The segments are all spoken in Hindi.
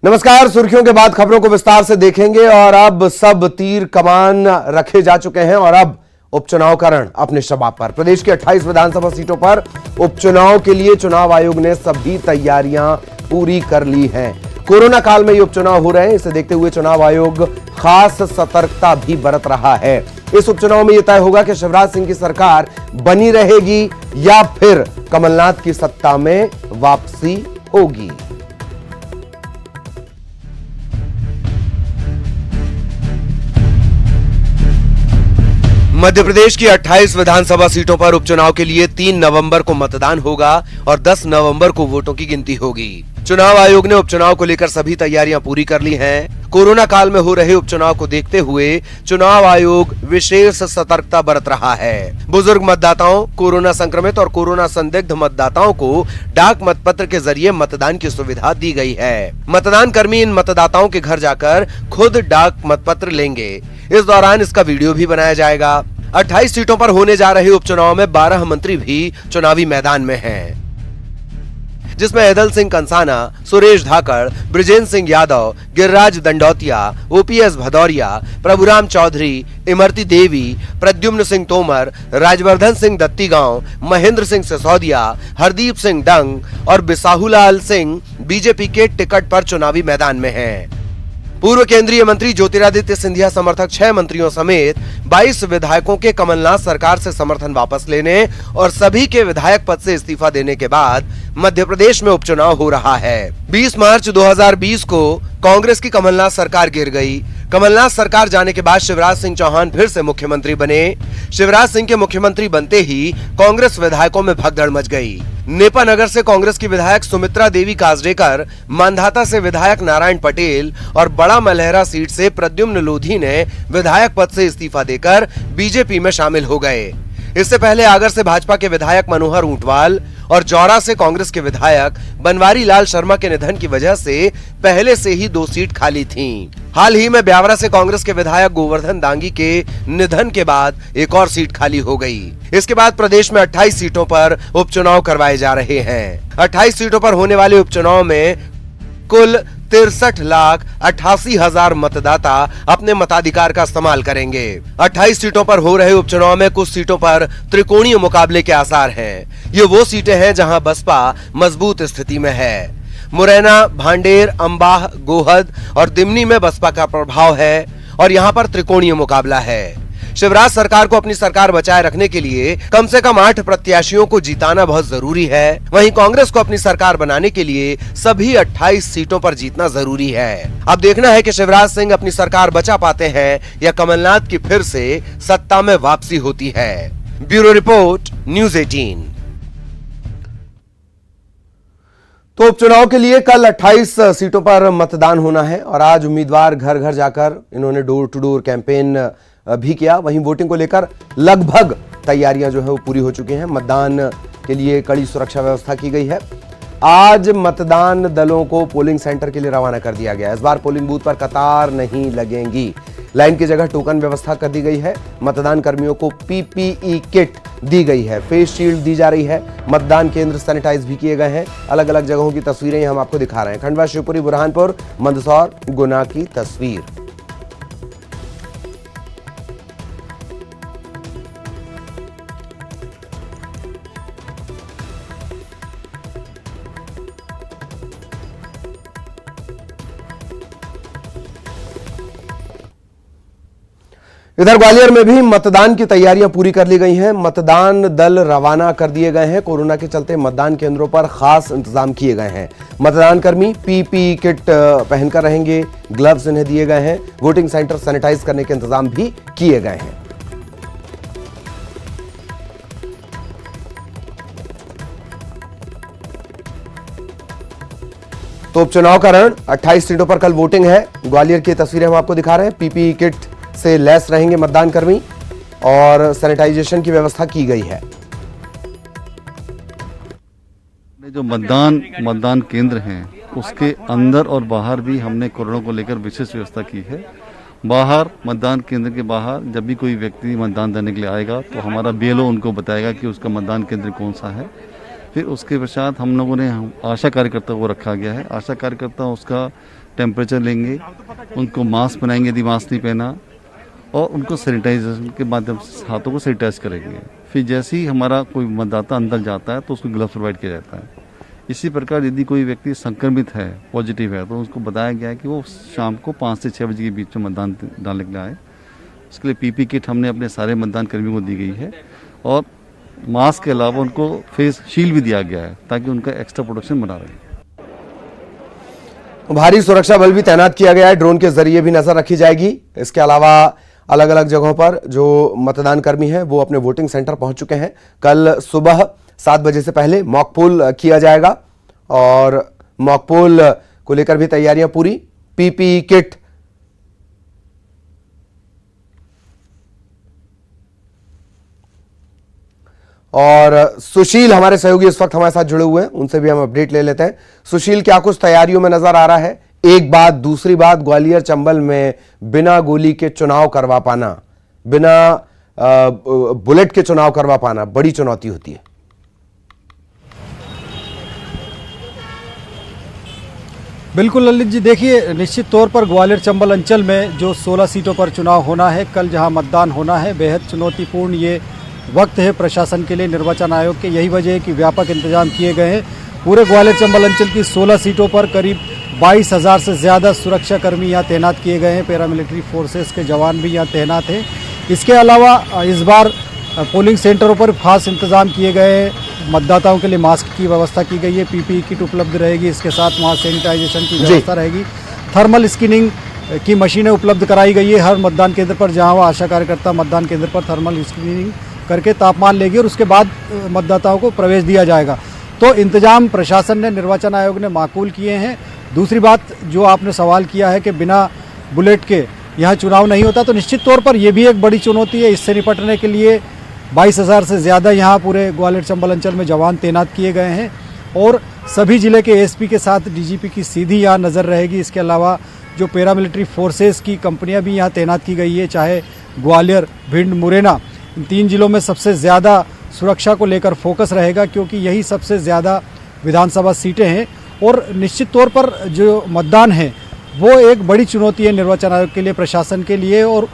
नमस्कार। सुर्खियों के बाद खबरों को विस्तार से देखेंगे और अब सब तीर कमान रखे जा चुके हैं और अब उपचुनाव का रण अपने शबाब पर। प्रदेश की 28 विधानसभा सीटों पर उपचुनाव के लिए चुनाव आयोग ने सभी तैयारियां पूरी कर ली हैं। कोरोना काल में ये उपचुनाव हो रहे हैं, इसे देखते हुए चुनाव आयोग खास सतर्कता भी बरत रहा है। इस उपचुनाव में यह तय होगा कि शिवराज सिंह की सरकार बनी रहेगी या फिर कमलनाथ की सत्ता में वापसी होगी। मध्य प्रदेश की 28 विधानसभा सीटों पर उपचुनाव के लिए 3 नवंबर को मतदान होगा और 10 नवंबर को वोटों की गिनती होगी। चुनाव आयोग ने उपचुनाव को लेकर सभी तैयारियां पूरी कर ली हैं। कोरोना काल में हो रहे उपचुनाव को देखते हुए चुनाव आयोग विशेष सतर्कता बरत रहा है। बुजुर्ग मतदाताओं, कोरोना संक्रमित और कोरोना संदिग्ध मतदाताओं को डाक मतपत्र के जरिए मतदान की सुविधा दी गई है। मतदान कर्मी इन मतदाताओं के घर जाकर खुद डाक मतपत्र लेंगे। इस दौरान इसका वीडियो भी बनाया जाएगा। 28 सीटों पर होने जा रहे उपचुनाव में 12 मंत्री भी चुनावी मैदान में हैं, जिसमें ऐदल सिंह कंसाना, सुरेश धाकड़, बृजेंद्र सिंह यादव, गिरिराज दंडौतिया, ओपीएस भदौरिया, प्रभुराम चौधरी, इमरती देवी, प्रद्युम्न सिंह तोमर, राजवर्धन सिंह दत्तीगांव, महेंद्र सिंह सिसोदिया, हरदीप सिंह डंग और बिसाहुलाल सिंह बीजेपी के टिकट पर चुनावी मैदान में हैं। पूर्व केंद्रीय मंत्री ज्योतिरादित्य सिंधिया समर्थक 6 मंत्रियों समेत 22 विधायकों के कमलनाथ सरकार से समर्थन वापस लेने और सभी के विधायक पद से इस्तीफा देने के बाद मध्य प्रदेश में उपचुनाव हो रहा है। 20 मार्च 2020 को कांग्रेस की कमलनाथ सरकार गिर गई। कमलनाथ सरकार जाने के बाद शिवराज सिंह चौहान फिर से मुख्यमंत्री बने। शिवराज सिंह के मुख्यमंत्री बनते ही कांग्रेस विधायकों में भगदड़ मच गई। नेपानगर से कांग्रेस की विधायक सुमित्रा देवी काजरेकर, मांधाता से विधायक नारायण पटेल और बड़ा मलहरा सीट से प्रद्युम्न लोधी ने विधायक पद से इस्तीफा देकर बीजेपी में शामिल हो गए। इससे पहले आगर से भाजपा के विधायक मनोहर ऊंटवाल और जौरा से कांग्रेस के विधायक बनवारी लाल शर्मा के निधन की वजह से पहले से ही 2 सीट खाली थीं। हाल ही में ब्यावरा से कांग्रेस के विधायक गोवर्धन दांगी के निधन के बाद एक और सीट खाली हो गई। इसके बाद प्रदेश में 28 सीटों पर उपचुनाव करवाए जा रहे हैं। 28 सीटों पर होने वाले उपचुनाव में कुल 63,88,000 मतदाता अपने मताधिकार का इस्तेमाल करेंगे। 28 सीटों पर हो रहे उपचुनाव में कुछ सीटों पर त्रिकोणीय मुकाबले के आसार हैं। ये वो सीटें हैं जहां बसपा मजबूत स्थिति में है। मुरैना, भांडेर, अंबाह, गोहद और दिमनी में बसपा का प्रभाव है और यहां पर त्रिकोणीय मुकाबला है। शिवराज सरकार को अपनी सरकार बचाए रखने के लिए कम से कम 8 प्रत्याशियों को जिताना बहुत जरूरी है। वहीं कांग्रेस को अपनी सरकार बनाने के लिए सभी 28 सीटों पर जीतना जरूरी है। अब देखना है कि शिवराज सिंह अपनी सरकार बचा पाते हैं या कमलनाथ की फिर से सत्ता में वापसी होती है। Bureau report, news 18। तो उपचुनाव के लिए कल 28 सीटों पर मतदान होना है और आज उम्मीदवार घर घर जाकर इन्होंने डोर टू डोर कैंपेन भी किया। वहीं वोटिंग को लेकर लगभग तैयारियां जो है वो पूरी हो चुकी हैं। मतदान के लिए कड़ी सुरक्षा व्यवस्था की गई है। आज मतदान दलों को पोलिंग सेंटर के लिए रवाना कर दिया गया। इस बार पोलिंग बूथ पर कतार नहीं लगेंगी। लाइन की जगह टोकन व्यवस्था कर दी गई है। मतदान कर्मियों को पीपीई किट दी गई है, फेस शील्ड दी जा रही है। मतदान केंद्र सैनिटाइज भी किए गए हैं। अलग अलग जगहों की तस्वीरें हम आपको दिखा रहे हैं। खंडवा, शिवपुरी, बुरहानपुर, मंदसौर, गुना की तस्वीर। इधर ग्वालियर में भी मतदान की तैयारियां पूरी कर ली गई हैं। मतदान दल रवाना कर दिए गए हैं। कोरोना के चलते मतदान केंद्रों पर खास इंतजाम किए गए हैं। मतदान कर्मी पीपीई किट पहनकर रहेंगे, ग्लव्स इन्हें दिए गए हैं। वोटिंग सेंटर सैनिटाइज करने के इंतजाम भी किए गए हैं। तो उपचुनाव का रण, 28 सीटों पर कल वोटिंग है। ग्वालियर की तस्वीरें हम आपको दिखा रहे हैं। पीपीई किट से लैस रहेंगे मतदान कर्मी और सैनिटाइजेशन की व्यवस्था की गई है। जो मतदान केंद्र हैं उसके अंदर और बाहर भी हमने कोरोना को लेकर विशेष व्यवस्था की है। बाहर मतदान केंद्र के बाहर जब भी कोई व्यक्ति मतदान देने के लिए आएगा तो हमारा बीएलओ उनको बताएगा कि उसका मतदान केंद्र कौन सा है। फिर उसके पश्चात हम लोगों ने आशा कार्यकर्ता को रखा गया है। आशा कार्यकर्ता उसका टेम्परेचर लेंगे, उनको मास्क पहनाएंगे यदि मास्क नहीं पहना, और उनको सैनिटाइजेशन के माध्यम से हाथों को सैनिटाइज करेंगे। फिर जैसे ही हमारा कोई मतदाता अंदर जाता है तो उसको ग्लव्स प्रोवाइड किया जाता है। इसी प्रकार यदि कोई व्यक्ति संक्रमित है, पॉजिटिव है, तो उसको बताया गया है कि वो शाम को 5 से 6 बजे के बीच में मतदान डालने के लिए आए। उसके लिए पीपी किट हमने अपने सारे मतदान कर्मियों को दी गई है, और मास्क के अलावा उनको फेस शील्ड भी दिया गया है ताकि उनका एक्स्ट्रा प्रोटेक्शन बना रहे। भारी सुरक्षा बल भी तैनात किया गया है, ड्रोन के जरिए भी नजर रखी जाएगी। इसके अलावा अलग अलग जगहों पर जो मतदान कर्मी हैं वो अपने वोटिंग सेंटर पहुंच चुके हैं। कल सुबह 7 बजे से पहले मॉक पोल किया जाएगा और मॉक पोल को लेकर भी तैयारियां पूरी। पीपीई किट और सुशील हमारे सहयोगी इस वक्त हमारे साथ जुड़े हुए हैं, उनसे भी हम अपडेट ले लेते हैं। सुशील, क्या कुछ तैयारियों में नजर आ रहा है? एक बात, दूसरी बात, ग्वालियर चंबल में बिना गोली के चुनाव करवा पाना, बिना बुलेट के चुनाव करवा पाना बड़ी चुनौती होती है। बिल्कुल ललित जी, देखिए निश्चित तौर पर ग्वालियर चंबल अंचल में जो 16 सीटों पर चुनाव होना है, कल जहां मतदान होना है, बेहद चुनौतीपूर्ण ये वक्त है प्रशासन के लिए, निर्वाचन आयोग के। यही वजह है कि व्यापक इंतजाम किए गए हैं। पूरे ग्वालियर चंबल अंचल की 16 सीटों पर करीब 22,000 से ज़्यादा सुरक्षाकर्मी यहाँ तैनात किए गए हैं। पैरामिलिट्री फोर्सेस के जवान भी यहाँ तैनात हैं। इसके अलावा इस बार पोलिंग सेंटरों पर खास इंतजाम किए गए हैं। मतदाताओं के लिए मास्क की व्यवस्था की गई है, पीपीई किट उपलब्ध रहेगी, इसके साथ वहाँ सैनिटाइजेशन की व्यवस्था रहेगी। थर्मल स्क्रीनिंग की मशीनें उपलब्ध कराई गई है हर मतदान केंद्र पर, जहाँ वह आशा कार्यकर्ता मतदान केंद्र पर थर्मल स्क्रीनिंग करके तापमान लेगी और उसके बाद मतदाताओं को प्रवेश दिया जाएगा। तो इंतजाम प्रशासन ने, निर्वाचन आयोग ने माकूल किए हैं। दूसरी बात जो आपने सवाल किया है कि बिना बुलेट के यहाँ चुनाव नहीं होता, तो निश्चित तौर पर यह भी एक बड़ी चुनौती है। इससे निपटने के लिए 22,000 से ज़्यादा यहाँ पूरे ग्वालियर चंबल अंचल में जवान तैनात किए गए हैं और सभी जिले के एसपी के साथ डीजीपी की सीधी यहाँ नज़र रहेगी। इसके अलावा जो पैरामिलिट्री फोर्सेस की कंपनियाँ भी यहाँ तैनात की गई है, चाहे ग्वालियर, भिंड, मुरैना, इन 3 जिलों में सबसे ज़्यादा सुरक्षा को लेकर फोकस रहेगा, क्योंकि यही सबसे ज़्यादा विधानसभा सीटें हैं। और निश्चित तौर पर जो मतदान है वो एक बड़ी चुनौती है निर्वाचन आयोग के लिए, प्रशासन के लिए, और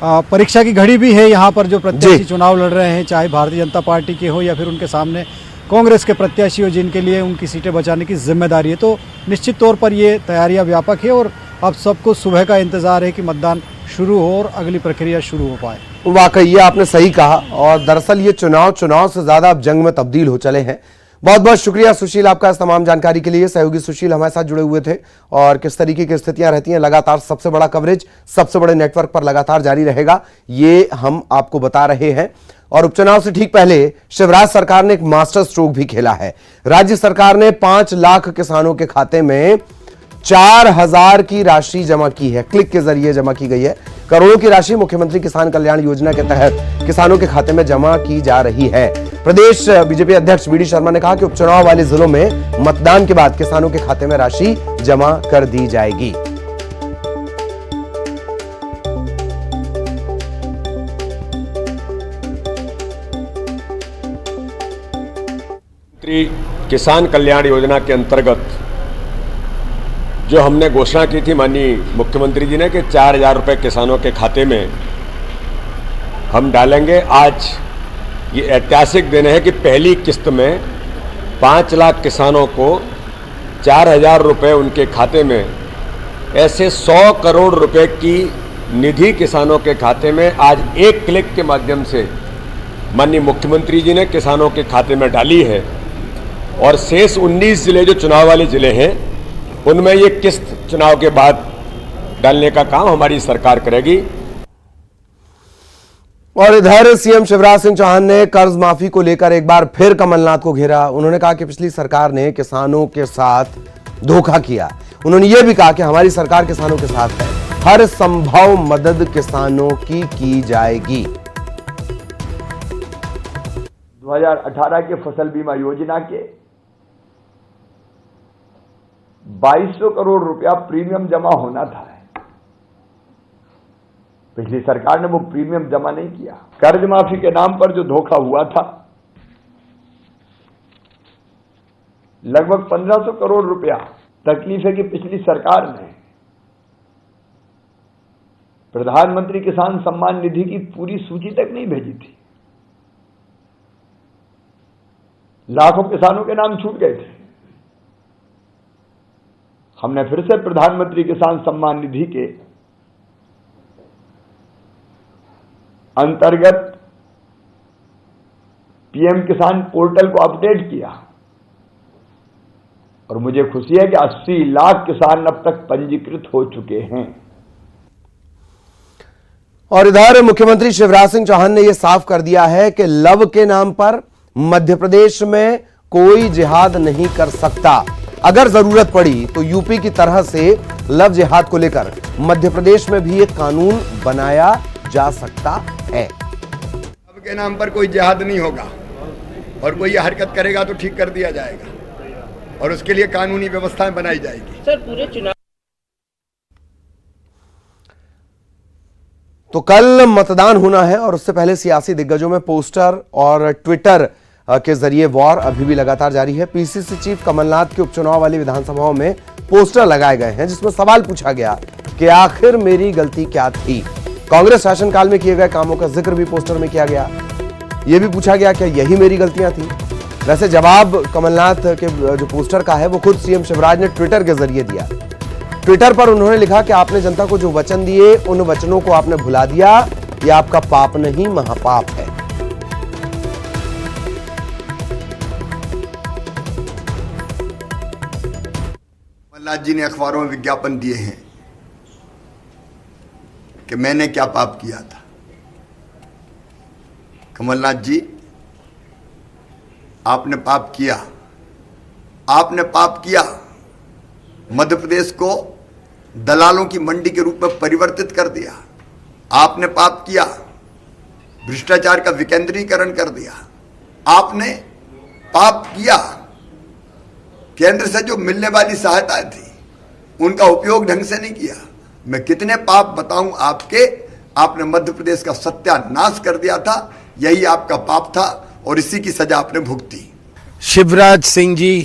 परीक्षा की घड़ी भी है यहाँ पर। जो प्रत्याशी चुनाव लड़ रहे हैं, चाहे भारतीय जनता पार्टी के हो या फिर उनके सामने कांग्रेस के प्रत्याशी हो, जिनके लिए उनकी सीटें बचाने की जिम्मेदारी है। तो निश्चित तौर पर ये तैयारियाँ व्यापक है और अब सबको सुबह का इंतजार है कि मतदान शुरू हो और अगली प्रक्रिया शुरू हो पाए। वाकई ये आपने सही कहा, और दरअसल ये चुनाव से ज्यादा अब जंग में तब्दील हो चले हैं। बहुत बहुत शुक्रिया सुशील आपका इस तमाम जानकारी के लिए। सहयोगी सुशील हमारे साथ जुड़े हुए थे, और किस तरीके की स्थितियां रहती हैं, लगातार सबसे बड़ा कवरेज सबसे बड़े नेटवर्क पर लगातार जारी रहेगा, ये हम आपको बता रहे हैं। और उपचुनाव से ठीक पहले शिवराज सरकार ने एक मास्टर स्ट्रोक भी खेला है। राज्य सरकार ने 5 लाख किसानों के खाते में 4,000 की राशि जमा की है, क्लिक के जरिए जमा की गई है। करोड़ों की राशि मुख्यमंत्री किसान कल्याण योजना के तहत किसानों के खाते में जमा की जा रही है। प्रदेश बीजेपी अध्यक्ष बीडी शर्मा ने कहा कि उपचुनाव वाले जिलों में मतदान के बाद किसानों के खाते में राशि जमा कर दी जाएगी। किसान कल्याण योजना के अंतर्गत जो हमने घोषणा की थी माननीय मुख्यमंत्री जी ने कि 4,000 रुपये किसानों के खाते में हम डालेंगे। आज ये ऐतिहासिक दिन है कि पहली किस्त में 5 लाख किसानों को 4,000 रुपये उनके खाते में, ऐसे 100 करोड़ रुपए की निधि किसानों के खाते में आज एक क्लिक के माध्यम से माननीय मुख्यमंत्री जी ने किसानों के खाते में डाली है। और शेष 19 जिले जो चुनाव वाले जिले हैं उनमें ये किस्त चुनाव के बाद डालने का काम हमारी सरकार करेगी। और इधर सीएम शिवराज सिंह चौहान ने कर्ज माफी को लेकर एक बार फिर कमलनाथ को घेरा। उन्होंने कहा कि पिछली सरकार ने किसानों के साथ धोखा किया। उन्होंने यह भी कहा कि हमारी सरकार किसानों के साथ है, हर संभव मदद किसानों की जाएगी। 2018 के फसल बीमा योजना के 2200 करोड़ रुपया प्रीमियम जमा होना था। पिछली सरकार ने वो प्रीमियम जमा नहीं किया। कर्ज माफी के नाम पर जो धोखा हुआ था लगभग 1500 करोड़ रुपया तकलीफ है कि पिछली सरकार ने प्रधानमंत्री किसान सम्मान निधि की पूरी सूची तक नहीं भेजी थी। लाखों किसानों के नाम छूट गए थे। हमने फिर से प्रधानमंत्री किसान सम्मान निधि के अंतर्गत पीएम किसान पोर्टल को अपडेट किया और मुझे खुशी है कि 80 लाख किसान अब तक पंजीकृत हो चुके हैं। और इधर मुख्यमंत्री शिवराज सिंह चौहान ने यह साफ कर दिया है कि लव के नाम पर मध्य प्रदेश में कोई जिहाद नहीं कर सकता। अगर जरूरत पड़ी तो यूपी की तरह से लव जिहाद को लेकर मध्य प्रदेश में भी एक कानून बनाया जा सकता है। लव के नाम पर कोई जिहाद नहीं होगा और कोई ये हरकत करेगा तो ठीक कर दिया जाएगा और उसके लिए कानूनी व्यवस्थाएं बनाई जाएगी। सर पूरे चुनाव तो कल मतदान होना है और उससे पहले सियासी दिग्गजों में पोस्टर और ट्विटर के जरिए वॉर अभी भी लगातार जारी है। पीसीसी चीफ कमलनाथ के उपचुनाव वाली विधानसभाओं में पोस्टर लगाए गए हैं जिसमें सवाल पूछा गया कि आखिर मेरी गलती क्या थी। कांग्रेस शासनकाल में किए गए कामों का जिक्र भी पोस्टर में किया गया। यह भी पूछा गया क्या यही मेरी गलतियां थी। वैसे जवाब कमलनाथ के जो पोस्टर का है वो खुद सीएम शिवराज ने ट्विटर के जरिए दिया। ट्विटर पर उन्होंने लिखा कि आपने जनता को जो वचन दिए उन वचनों को आपने भुला दिया। यह आपका पाप नहीं महापाप है। कमलनाथ जी ने अखबारों में विज्ञापन दिए हैं कि मैंने क्या पाप किया था। कमलनाथ जी, आपने पाप किया। आपने पाप किया मध्य प्रदेश को दलालों की मंडी के रूप में परिवर्तित कर दिया। आपने पाप किया भ्रष्टाचार का विकेंद्रीकरण कर दिया। आपने पाप किया केंद्र से जो मिलने वाली सहायताएं थी उनका उपयोग ढंग से नहीं किया। मैं कितने पाप बताऊं आपके। आपने मध्य प्रदेश का सत्यानाश कर दिया था। यही आपका पाप था और इसी की सजा आपने भुगती। शिवराज सिंह जी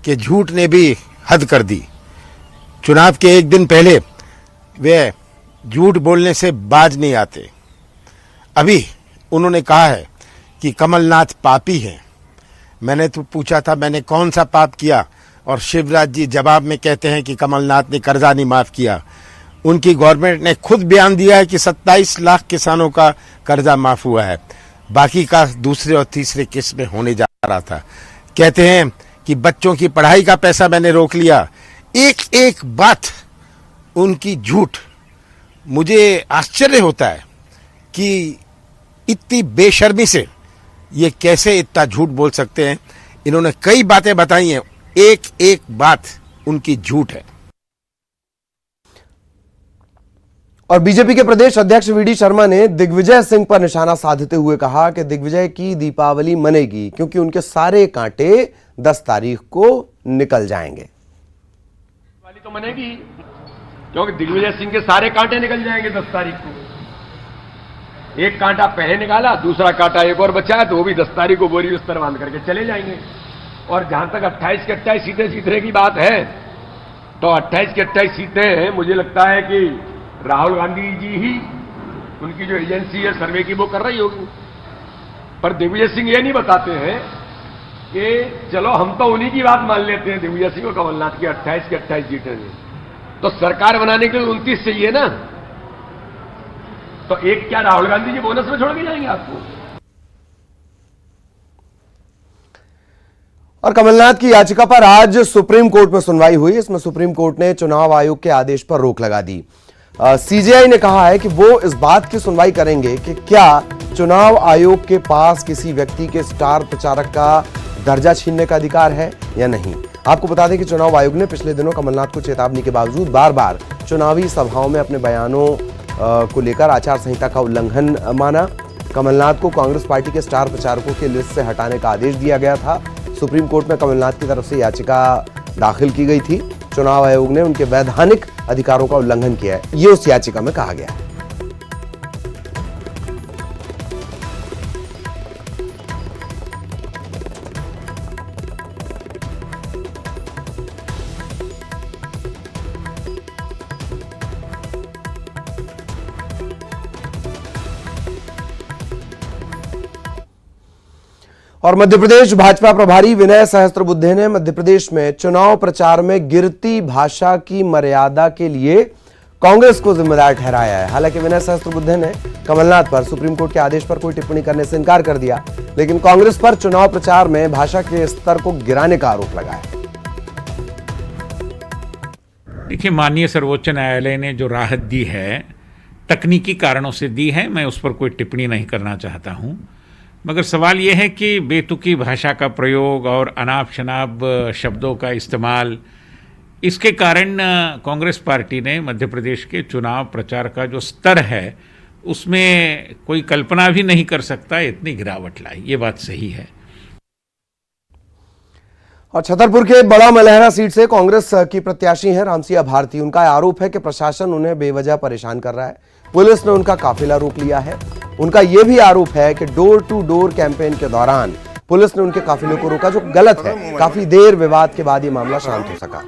के झूठ ने भी हद कर दी। चुनाव के एक दिन पहले वे झूठ बोलने से बाज नहीं आते। अभी उन्होंने कहा है कि कमलनाथ पापी हैं। मैंने तो पूछा था मैंने कौन सा पाप किया और शिवराज जी जवाब में कहते हैं कि कमलनाथ ने कर्जा नहीं माफ किया। उनकी गवर्नमेंट ने खुद बयान दिया है कि 27 लाख किसानों का कर्जा माफ हुआ है। बाकी का दूसरे और तीसरे किस्त में होने जा रहा था। कहते हैं कि बच्चों की पढ़ाई का पैसा मैंने रोक लिया। एक एक बात उनकी झूठ। मुझे आश्चर्य होता है कि इतनी बेशर्मी से ये कैसे इतना झूठ बोल सकते हैं। इन्होंने कई बातें बताई हैं, एक एक बात उनकी झूठ है। और बीजेपी के प्रदेश अध्यक्ष वीडी शर्मा ने दिग्विजय सिंह पर निशाना साधते हुए कहा कि दिग्विजय की दीपावली मनेगी क्योंकि उनके सारे कांटे 10 तारीख को निकल जाएंगे। दिवाली तो मनेगी क्योंकि दिग्विजय सिंह के सारे कांटे निकल जाएंगे 10 तारीख को। एक कांटा पहले निकाला, दूसरा कांटा एक और बचा है तो वो भी 10 तारीख को बोरी उस तरह बांध करके चले जाएंगे। और जहां तक 28 की 28 सीटें जीतने की बात है तो 28 की 28 सीटें मुझे लगता है कि राहुल गांधी जी ही उनकी जो एजेंसी है सर्वे की वो कर रही होगी। पर दिग्विजय सिंह ये नहीं बताते हैं कि चलो हम तो उन्हीं की बात मान लेते हैं दिग्विजय सिंह और कमलनाथ की 28 की 28 सीटें तो सरकार बनाने के लिए 29 चाहिए ना। तो एक क्या राहुल गांधी जी बोनस में छोड़ के जाएंगे आपको। और कमलनाथ की याचिका पर आज सुप्रीम कोर्ट में सुनवाई हुई। इसमें सुप्रीम कोर्ट ने चुनाव आयोग के आदेश पर रोक लगा दी। सीजेआई ने कहा है कि वो इस बात की सुनवाई करेंगे कि क्या चुनाव आयोग के पास किसी व्यक्ति के स्टार प्रचारक का दर्जा छीनने का अधिकार है या नहीं। आपको बता दें कि चुनाव आयोग ने पिछले दिनों कमलनाथ को चेतावनी के बावजूद बार बार चुनावी सभाओं में अपने बयानों को लेकर आचार संहिता का उल्लंघन माना। कमलनाथ को कांग्रेस पार्टी के स्टार प्रचारकों की लिस्ट से हटाने का आदेश दिया गया था। सुप्रीम कोर्ट में कमलनाथ की तरफ से याचिका दाखिल की गई थी। चुनाव आयोग ने उनके वैधानिक अधिकारों का उल्लंघन किया है, ये उस याचिका में कहा गया है। और मध्य प्रदेश भाजपा प्रभारी विनय सहस्त्रबुद्धे ने मध्य प्रदेश में चुनाव प्रचार में गिरती भाषा की मर्यादा के लिए कांग्रेस को जिम्मेदार ठहराया है। हालांकि विनय सहस्त्रबुद्धे ने कमलनाथ पर सुप्रीम कोर्ट के आदेश पर कोई टिप्पणी करने से इनकार कर दिया, लेकिन कांग्रेस पर चुनाव प्रचार में भाषा के स्तर को गिराने का आरोप लगाया। देखिए, माननीय सर्वोच्च न्यायालय ने जो राहत दी है तकनीकी कारणों से दी है, मैं उस पर कोई टिप्पणी नहीं करना चाहता हूं। मगर सवाल यह है कि बेतुकी भाषा का प्रयोग और अनाप शनाप शब्दों का इस्तेमाल, इसके कारण कांग्रेस पार्टी ने मध्य प्रदेश के चुनाव प्रचार का जो स्तर है उसमें कोई कल्पना भी नहीं कर सकता इतनी गिरावट लाई। ये बात सही है। और छतरपुर के बड़ा मलहरा सीट से कांग्रेस की प्रत्याशी हैं रामसिया भारती। उनका आरोप है कि प्रशासन उन्हें बेवजह परेशान कर रहा है। पुलिस ने उनका काफिला रोक लिया है। उनका यह भी आरोप है कि डोर टू डोर कैंपेन के दौरान पुलिस ने उनके काफिले को रोका, जो गलत है। काफी देर विवाद के बाद ये मामला शांत हो सका।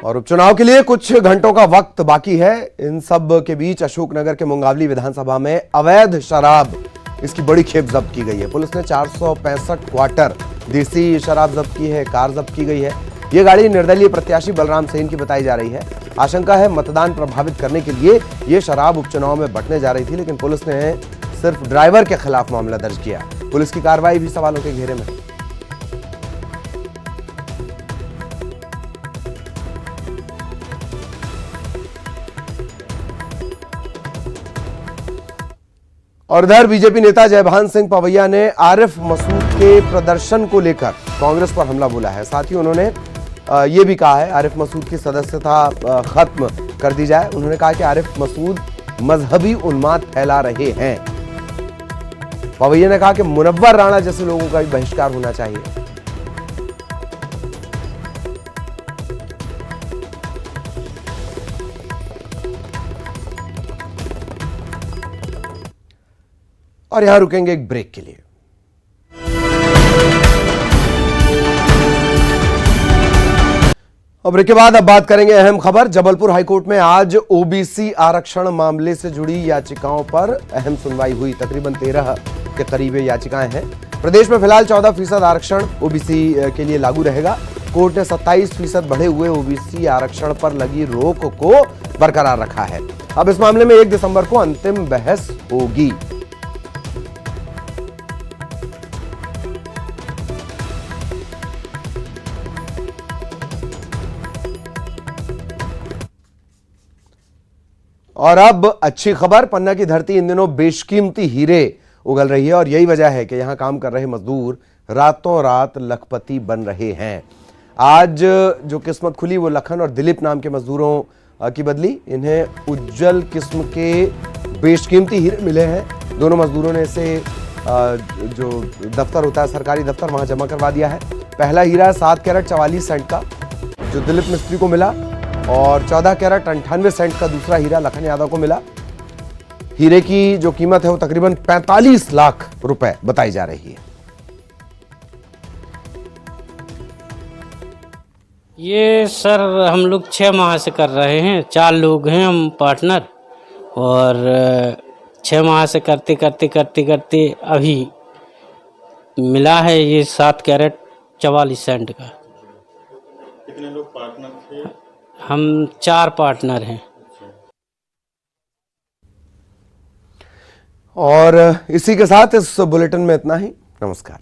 और उपचुनाव के लिए कुछ घंटों का वक्त बाकी है। इन सब के बीच अशोकनगर के मुंगावली विधानसभा में अवैध शराब, इसकी बड़ी खेप जब्त की गई है। पुलिस ने 465 क्वार्टर देसी शराब जब्त की है, कार जब्त की गई है। ये गाड़ी निर्दलीय प्रत्याशी बलराम सेन की बताई जा रही है। आशंका है मतदान प्रभावित करने के लिए ये शराब उपचुनाव में बंटने जा रही थी, लेकिन पुलिस ने सिर्फ ड्राइवर के खिलाफ मामला दर्ज किया। पुलिस की कार्रवाई भी सवालों के घेरे में। और इधर बीजेपी नेता जयभान सिंह पवैया ने आरिफ मसूद के प्रदर्शन को लेकर कांग्रेस पर हमला बोला है। साथ ही उन्होंने ये भी कहा है आरिफ मसूद की सदस्यता खत्म कर दी जाए। उन्होंने कहा कि आरिफ मसूद मजहबी उन्माद फैला रहे हैं। पवैया ने कहा कि मुनव्वर राणा जैसे लोगों का भी बहिष्कार होना चाहिए। और यहां रुकेंगे एक ब्रेक के लिए। और ब्रेक के बाद अब बात करेंगे अहम खबर। जबलपुर हाईकोर्ट में आज ओबीसी आरक्षण मामले से जुड़ी याचिकाओं पर अहम सुनवाई हुई। तकरीबन 13 के करीब याचिकाएं हैं। प्रदेश में फिलहाल 14% आरक्षण ओबीसी के लिए लागू रहेगा। कोर्ट ने 27% बढ़े हुए ओबीसी आरक्षण पर लगी रोक को बरकरार रखा है। अब इस मामले में 1 दिसंबर को अंतिम बहस होगी। और अब अच्छी खबर, पन्ना की धरती इन दिनों बेशकीमती हीरे उगल रही है और यही वजह है कि यहां काम कर रहे मजदूर रातों रात लखपति बन रहे हैं। आज जो किस्मत खुली वो लखन और दिलीप नाम के मजदूरों की बदली। इन्हें उज्जवल किस्म के बेशकीमती हीरे मिले हैं। दोनों मजदूरों ने इसे जो दफ्तर होता है, सरकारी दफ्तर, वहां जमा करवा दिया है। पहला हीरा 7 कैरेट 44 सेंट का जो दिलीप मिस्त्री को मिला और 14 कैरेट 98 सेंट का दूसरा हीरा लखन यादव को मिला। हीरे की जो कीमत है वो तकरीबन 45 लाख रुपए बताई जा रही है। ये सर हम लोग 6 माह से कर रहे हैं। 4 लोग हैं हम पार्टनर, और 6 माह से करते अभी मिला है ये 7 कैरेट 44 सेंट का। कितने लोग पार्टनर थे? हम 4 पार्टनर हैं। और इसी के साथ इस बुलेटिन में इतना ही। नमस्कार।